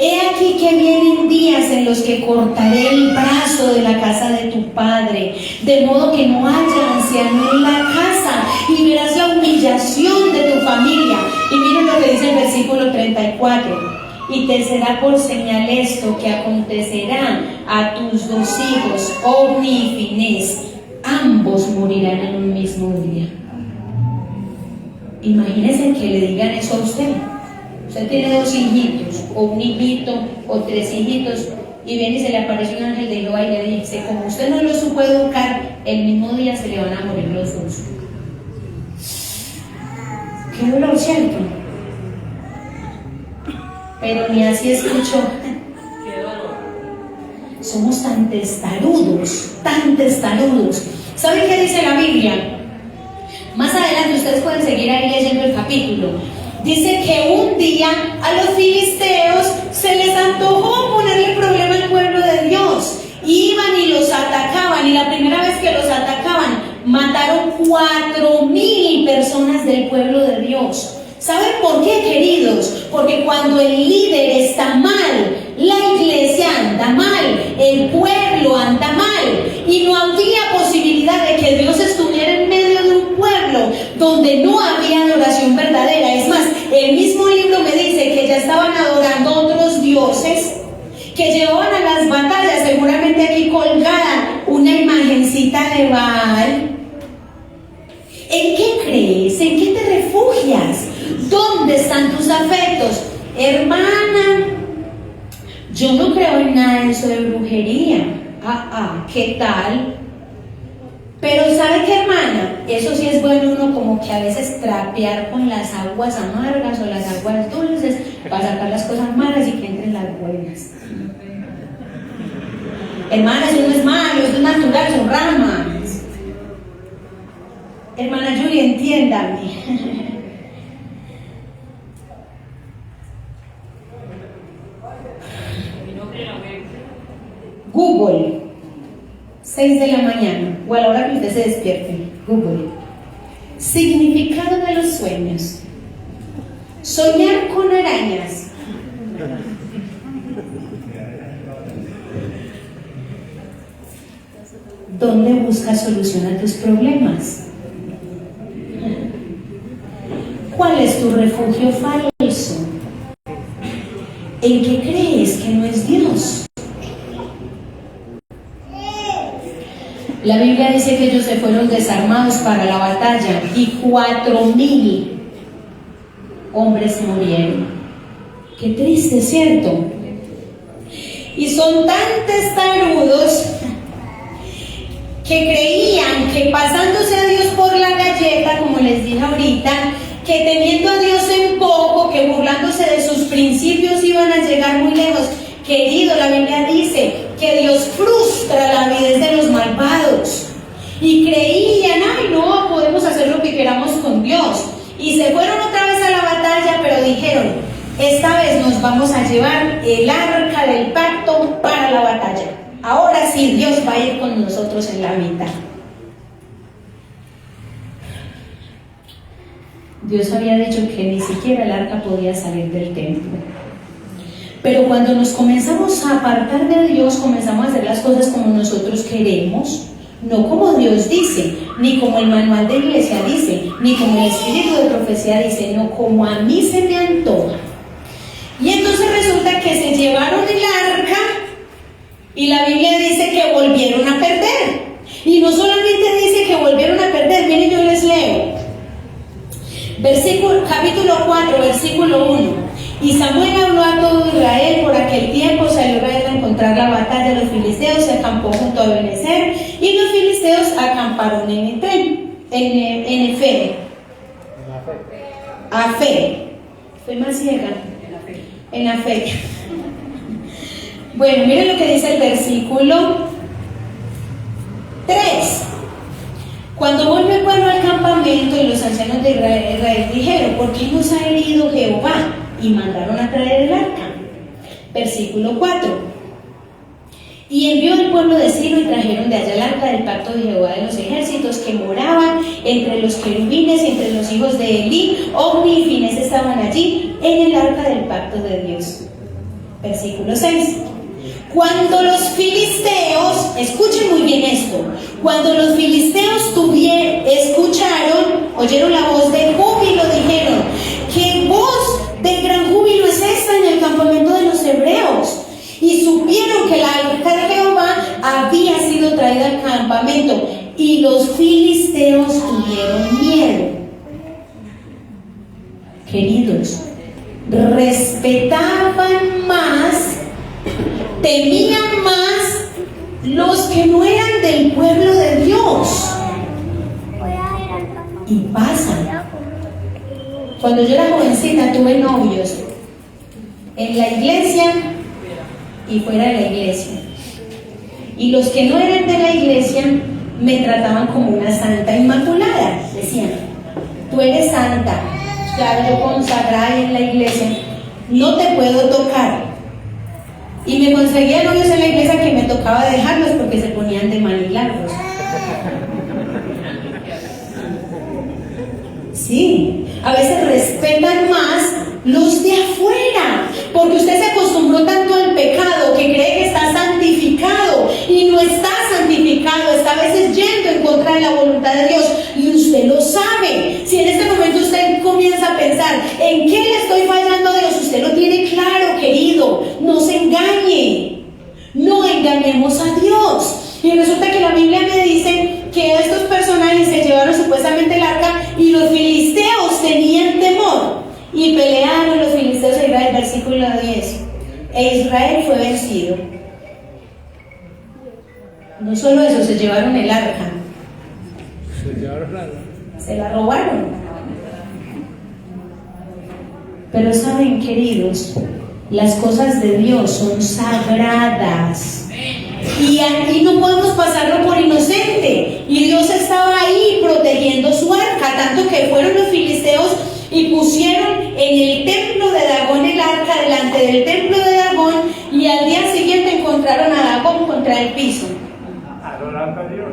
He aquí que vienen días en los que cortaré el brazo de la casa de tu padre, de modo que no haya anciano en la casa, y verás la humillación de tu familia. Y miren lo que dice el versículo 34: y te será por señal esto, que acontecerá a tus 2 hijos, Ofni y Finés, ambos morirán en un mismo día. Imagínense que le digan eso a usted. Usted tiene 2 hijitos, o un hijito, o 3 hijitos, y viene y se le aparece un ángel de Jehová y le dice, como usted no lo supo educar, el mismo día se le van a morir los 2. Qué dolor, ¿cierto? Pero ni así escuchó. Somos tan testarudos, tan testarudos. ¿Saben qué dice la Biblia? Más adelante ustedes pueden seguir ahí leyendo el capítulo. Dice que un día a los filisteos se les antojó ponerle problema al pueblo de Dios. Iban y los atacaban, y la primera vez que los atacaban mataron 4,000 personas del pueblo de Dios. ¿Saben por qué, queridos? Porque cuando el líder está mal, la iglesia anda mal, el pueblo anda mal, y no había posibilidad de que Dios estuviera en medio de un pueblo donde no había adoración verdadera. Es más, el mismo libro me dice que ya estaban adorando otros dioses, que llevaban a las batallas, seguramente aquí colgada, una imagencita de Baal. ¿En qué crees? ¿En qué te refugias? ¿Dónde están tus afectos? Hermana, yo no creo en nada de eso de brujería. ¿Qué tal? Pero ¿sabe qué, hermana? Eso sí es bueno uno como que a veces trapear con las aguas amargas o las aguas dulces para sacar las cosas malas y que entren las buenas. Hermana, eso no es malo, eso es natural, son ramas. Hermana Julia, entiéndame. Google, 6 de la mañana, o a la hora que usted se despierte. Google, significado de los sueños. Soñar con arañas. ¿Dónde buscas solución a tus problemas? ¿Cuál es tu refugio falso? ¿En qué crees que no es Dios? La Biblia dice que ellos se fueron desarmados para la batalla y 4,000 hombres murieron. Qué triste, ¿cierto? Y son tan testarudos que creían que pasándose a Dios por la galleta, como les dije ahorita, que teniendo a Dios en poco, que burlándose de sus principios iban a llegar muy lejos. Querido, la Biblia dice que Dios frustra la avidez de los malvados. Y creían, no, podemos hacer lo que queramos con Dios. Y se fueron otra vez a la batalla, pero dijeron, esta vez nos vamos a llevar el arca del pacto para la batalla. Ahora sí, Dios va a ir con nosotros en la mitad. Dios había dicho que ni siquiera el arca podía salir del templo. Pero cuando nos comenzamos a apartar de Dios, comenzamos a hacer las cosas como nosotros queremos, no como Dios dice, ni como el manual de iglesia dice, ni como el espíritu de profecía dice, no como a mí se me antoja. Y entonces resulta que se llevaron el arca y la Biblia dice que volvieron a perder. Y no solamente dice que volvieron a perder, miren, yo les leo. Capítulo 4, versículo 1. Y Samuel habló a todo Israel. Por aquel tiempo salió Israel a encontrar la batalla de los filisteos, se acampó junto a Ebenezer, y los filisteos acamparon en Efe. Afé. Fue más ciega. En Afé. Bueno, miren lo que dice el versículo 3. Cuando volvió el pueblo al campamento y los ancianos de Israel dijeron, ¿por qué nos ha herido Jehová? Y mandaron a traer el arca. Versículo 4. Y envió el pueblo de Silo y trajeron de allá el arca del pacto de Jehová de los ejércitos, que moraban entre los querubines y entre los hijos de Elí. Ofni y Finés estaban allí en el arca del pacto de Dios. Versículo 6. Cuando los filisteos, escuchen muy bien esto, cuando los filisteos oyeron la voz de júbilo, dijeron, ¿qué voz de gran júbilo es esta en el campamento de los hebreos? Y supieron que la arca de Jehová había sido traída al campamento, y los filisteos tuvieron miedo. Queridos, respetaban más, temían más los que no eran del pueblo de Dios. Y pasa. Cuando yo era jovencita tuve novios en la iglesia y fuera de la iglesia. Y los que no eran de la iglesia me trataban como una santa inmaculada. Decían, tú eres santa, ya yo consagrada en la iglesia, no te puedo tocar. Y me conseguía novios en la iglesia que me tocaba dejarlos porque se ponían de manilagros. Sí, a veces respetan más los de afuera, porque usted se acostumbró tanto al pecado que cree que está santificado y no está santificado, está a veces yendo en contra de la voluntad de Dios y usted lo sabe. Si en este momento usted comienza a pensar en qué le estoy fallando a Dios, usted lo tiene claro, querido, no se engañe, no engañemos a Dios. Y resulta que la Biblia me dice que estos personajes se llevaron supuestamente el arca y los filisteos tenían temor y pelearon los filisteos a Israel, versículo 10, e Israel fue vencido. No solo eso, se llevaron el arca, se la robaron. Pero saben, queridos, las cosas de Dios son sagradas. Y aquí no podemos pasarlo por inocente. Y Dios estaba ahí protegiendo su arca, tanto que fueron los filisteos y pusieron en el templo de Dagón el arca delante del templo de Dagón, y al día siguiente encontraron a Dagón contra el piso. Adorando a Dios.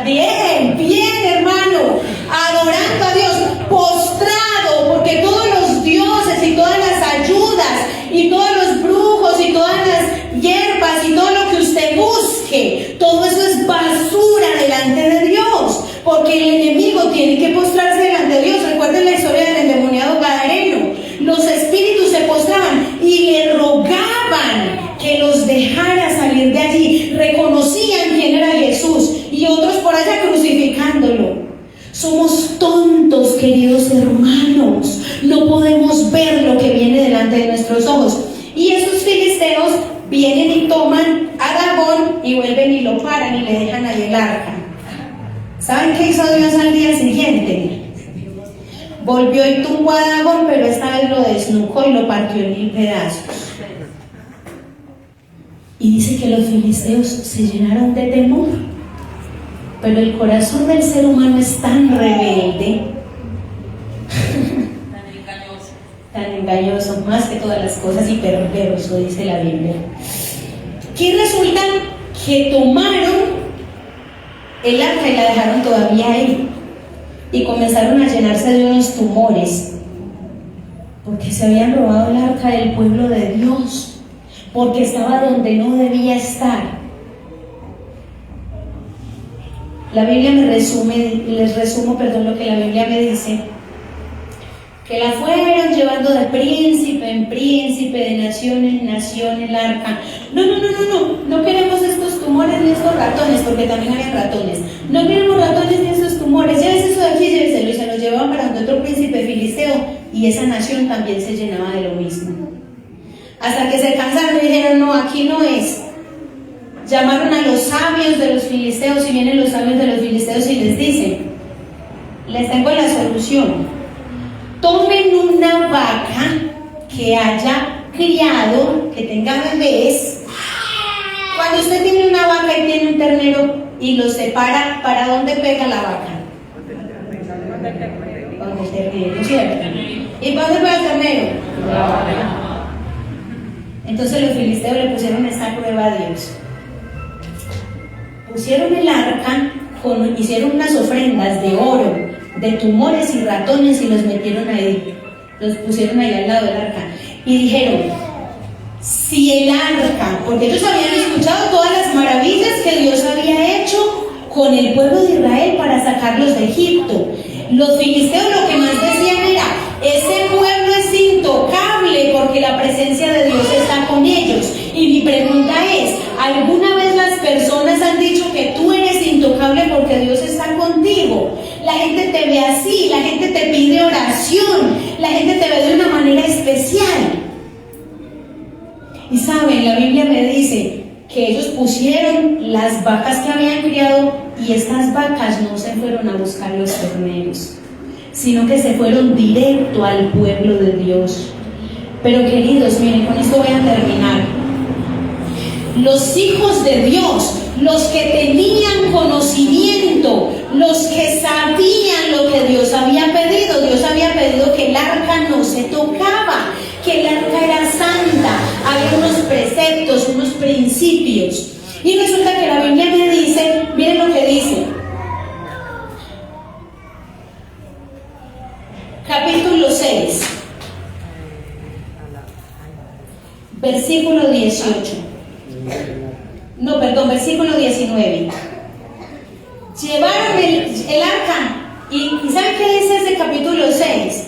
Bien, hermano, adorando a Dios, postrado, porque todos los dioses y todas las ayudas y todos los brujos y todas las hierbas y todo lo que usted busque, todo eso es basura delante de Dios, porque el enemigo tiene que postrarse delante de Dios. Recuerden la historia del endemoniado gadareno. Los espíritus se postraban y le rogaban que los dejara salir de allí. Reconocían quién era Jesús y otros por allá crucificándolo. Somos tontos, queridos hermanos. No podemos ver lo que viene delante de nuestros ojos. Y esos filisteos vienen y toman a Dagón y vuelven y lo paran y le dejan ahí el arca. ¿Saben qué hizo Dios al día siguiente? Volvió y tumbó a Dagón, pero esta vez lo desnucó y lo partió en 1000 pedazos. Y dice que los filisteos se llenaron de temor. Pero el corazón del ser humano es tan rebelde, tan engañoso, más que todas las cosas, y perverso, dice la Biblia, que resulta que tomaron el arca y la dejaron todavía ahí, y comenzaron a llenarse de unos tumores, porque se habían robado el arca del pueblo de Dios, porque estaba donde no debía estar. La Biblia les resumo lo que la Biblia me dice, que la fueron llevando de príncipe en príncipe, de nación en nación, el arca. No queremos estos tumores ni estos ratones, porque también había ratones. No queremos ratones ni estos tumores, llévese eso de aquí, lléveselo. Y se los llevaban para donde otro príncipe filisteo, y esa nación también se llenaba de lo mismo. Hasta que se cansaron y dijeron, no, aquí no es. Llamaron a los sabios de los filisteos, y vienen los sabios de los filisteos y les dicen, les tengo la solución. Tomen una vaca que haya criado, que tenga bebés. Cuando usted tiene una vaca y tiene un ternero y los separa, ¿para dónde pega la vaca? Donde el ternero, ¿cierto? ¿Y para dónde pega el ternero? Entonces los filisteos le pusieron esta prueba a Dios. Pusieron el arca, hicieron unas ofrendas de oro, de tumores y ratones, y los metieron ahí, los pusieron ahí al lado del arca, y dijeron, si el arca, porque ellos habían escuchado todas las maravillas que Dios había hecho con el pueblo de Israel para sacarlos de Egipto, los filisteos lo que más decían era, ese pueblo es intocable porque la presencia de Dios está con ellos. Y mi pregunta es, ¿alguna vez las personas han dicho que tú eres intocable porque Dios está contigo? la gente te ve así, la gente te pide oración, la gente te ve de una manera especial. Y saben, la Biblia me dice que ellos pusieron las vacas que habían criado y estas vacas no se fueron a buscar los terneros, sino que se fueron directo al pueblo de Dios. Pero queridos, miren, con esto voy a terminar. Los hijos de Dios, los que tenían conocimiento, los que sabían lo que Dios había pedido que el arca no se tocaba, que el arca era santa, había unos preceptos, unos principios. Y resulta que la Biblia me dice, miren lo que dice, capítulo 6, versículo 18. No, perdón, versículo 19. Llevaron el arca y ¿saben qué dice ese capítulo 6?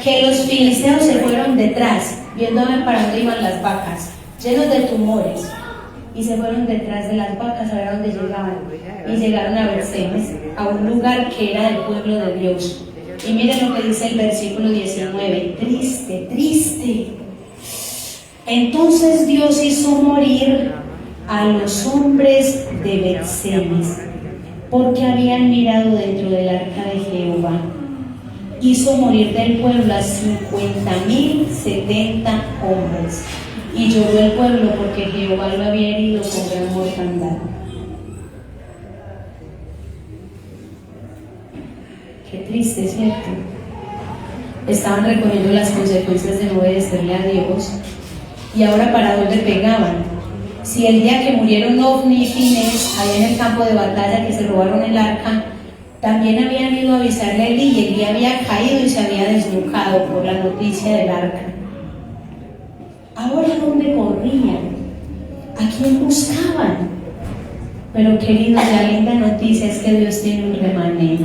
Que los filisteos se fueron detrás, viendo para dónde iban las vacas, llenos de tumores, y se fueron detrás de las vacas a ver a dónde llegaban, y llegaron a Betsemes, a un lugar que era del pueblo de Dios. Y miren lo que dice el versículo 19, triste, triste. Entonces Dios hizo morir a los hombres de Betsemes, porque habían mirado dentro del arca de Jehová. Hizo morir del pueblo a 50,070 hombres, y lloró el pueblo porque Jehová lo había herido con gran mortandad. Qué triste, ¿cierto? Estaban recogiendo las consecuencias de no obedecerle a Dios, y ahora ¿para dónde pegaban? Si el día que murieron Ofni y Finés, allá en el campo de batalla, que se robaron el arca, también habían ido a avisarle a Elí, y Elí había caído y se había desnucado por la noticia del arca. Ahora, ¿dónde corrían? ¿A quién buscaban? Pero queridos, la linda noticia es que Dios tiene un remanente.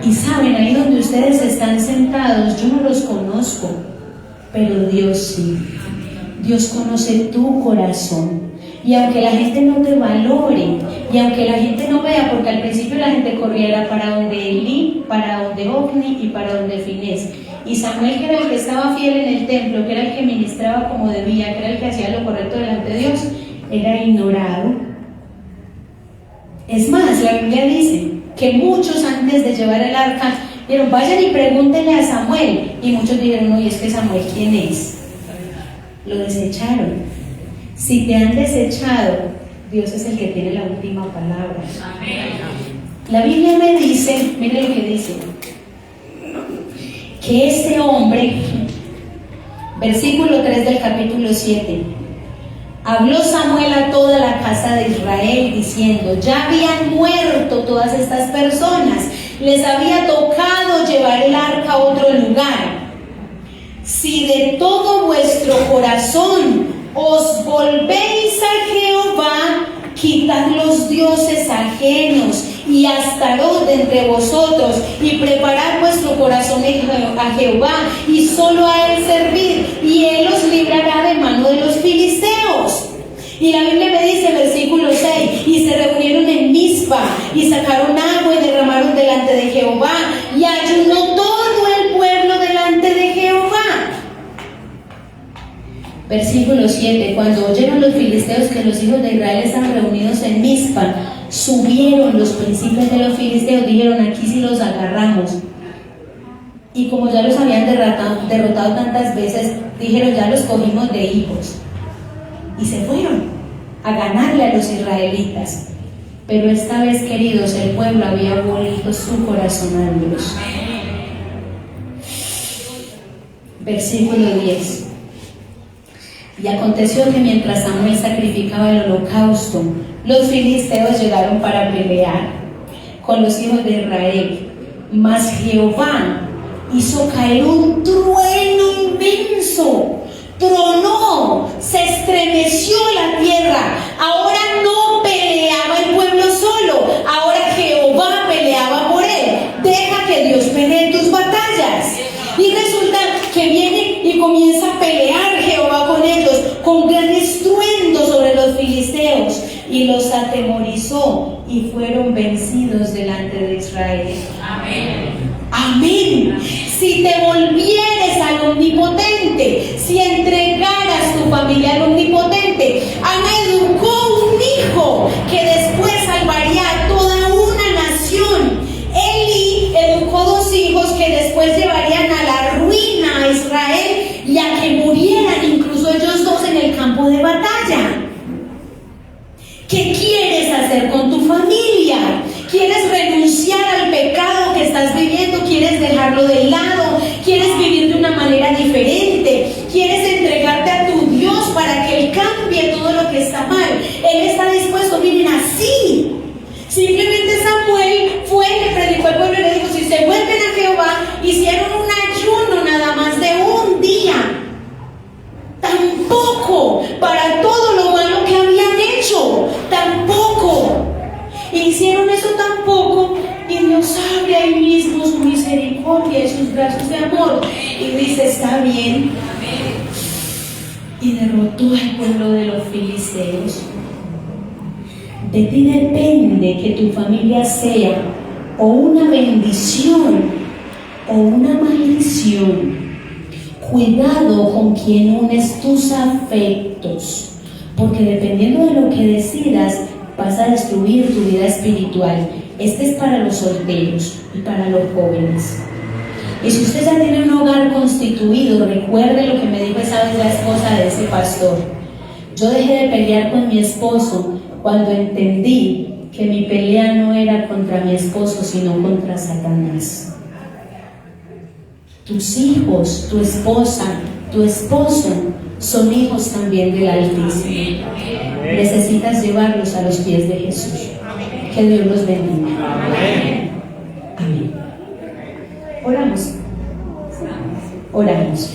Y saben, ahí donde ustedes están sentados, yo no los conozco, pero Dios sí. Dios conoce tu corazón. Y aunque la gente no te valore, y aunque la gente no vea, porque al principio la gente corriera para donde Elí, para donde Ofni y para donde Finés. Y Samuel, que era el que estaba fiel en el templo, que era el que ministraba como debía, que era el que hacía lo correcto delante de Dios, era ignorado. Es más, la Biblia dice que muchos antes de llevar el arca dijeron, vayan y pregúntenle a Samuel. Y muchos dijeron, no, y es que Samuel, ¿quién es? Lo desecharon. Si te han desechado, Dios es el que tiene la última palabra. La Biblia me dice, mire lo que dice, que este hombre, versículo 3 del capítulo 7, habló Samuel a toda la casa de Israel diciendo, ya habían muerto todas estas personas, les había tocado llevar el arca a otro lugar. Si de todo vuestro corazón os volvéis a Jehová, quitad los dioses ajenos y Astarot de entre vosotros, y preparad vuestro corazón a Jehová, y solo a él servid, y él os librará de mano de los filisteos. Y la Biblia me dice, versículo 6, y se reunieron en Mizpa, y sacaron agua y derramaron delante de Jehová, y ayunó todo el pueblo delante de Jehová. Versículo 7, cuando oyeron los filisteos que los hijos de Israel estaban reunidos en Mizpa, subieron los príncipes de los filisteos, dijeron, aquí sí los agarramos. Y como ya los habían derrotado tantas veces, dijeron, ya los cogimos de hijos. Y se fueron a ganarle a los israelitas. Pero esta vez, queridos, el pueblo había vuelto su corazón a Dios. Versículo 10. Y aconteció que mientras Samuel sacrificaba el holocausto, los filisteos llegaron para pelear con los hijos de Israel. Mas Jehová hizo caer un trueno inmenso, tronó, se estremeció la tierra. Ahora no peleaba el pueblo solo, ahora Jehová peleaba por él. Deja que Dios pelee tus batallas. Y resulta que viene y comienza a pelear Jehová con ellos, con gran estruendo sobre los filisteos, y los atemorizó, y fueron vencidos delante de Israel. Amén. Amén. Si te volvieres al Omnipotente, si entregaras tu familia al Omnipotente, Ana educó un hijo que después salvaría a toda una nación. Eli educó dos hijos que después llevarían a la ruina a Israel y a que murieran incluso ellos dos en el campo de batalla. ¿Qué quieres hacer con tu familia? ¿Quieres renunciar al pecado que estás viviendo? ¿Quieres dejarlo de lado? ¿Quieres vivir de una manera diferente? ¿Quieres entregarte a tu Dios para que Él cambie todo lo que está mal? Él está dispuesto, miren, así. Simplemente Samuel fue, le predicó al pueblo y le dijo, si se vuelven a Jehová, hicieron un ayuno nada más de un día. Tampoco para todo lo malo que habían hecho, tampoco. Hicieron eso tampoco, y Dios abre ahí mismo su misericordia y sus brazos de amor y dice, está bien, y derrotó al pueblo de los filisteos. De ti depende que tu familia sea o una bendición o una maldición. Cuidado con quien unes tus afectos, porque dependiendo de lo que decidas, vas a destruir tu vida espiritual. Este es para los solteros y para los jóvenes. Y si usted ya tiene un hogar constituido, recuerde lo que me dijo esa vez la esposa de ese pastor. Yo dejé de pelear con mi esposo cuando entendí que mi pelea no era contra mi esposo, sino contra Satanás. Tus hijos, tu esposa, tu esposo son hijos también del Altísimo. Necesitas llevarlos a los pies de Jesús. Que Dios los bendiga. Amén. Oramos. Oramos.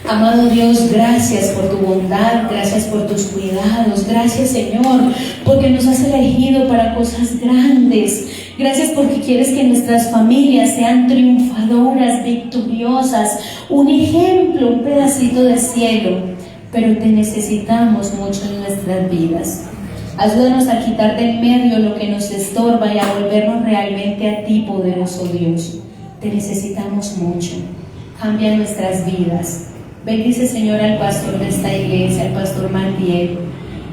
Amado Dios, gracias por tu bondad, gracias por tus cuidados, gracias Señor, porque nos has elegido para cosas grandes. Gracias porque quieres que nuestras familias sean triunfadoras, victoriosas, un ejemplo, un pedacito de cielo, pero te necesitamos mucho en nuestras vidas. Ayúdanos a quitar del medio lo que nos estorba y a volvernos realmente a ti, poderoso Dios. Te necesitamos mucho. Cambia nuestras vidas. Bendice, Señor, al pastor de esta iglesia, al pastor Mantiel,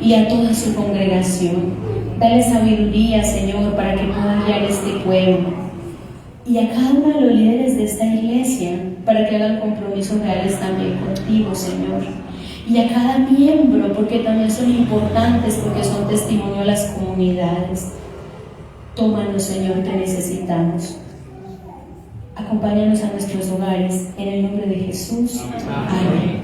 y a toda su congregación. Dale sabiduría, Señor, para que puedan guiar este pueblo. Y a cada uno de los líderes de esta iglesia, para que hagan compromisos reales también contigo, Señor. Y a cada miembro, porque también son importantes, porque son testimonio a las comunidades. Tómanos, Señor, te necesitamos. Acompáñanos a nuestros hogares, en el nombre de Jesús. Amén.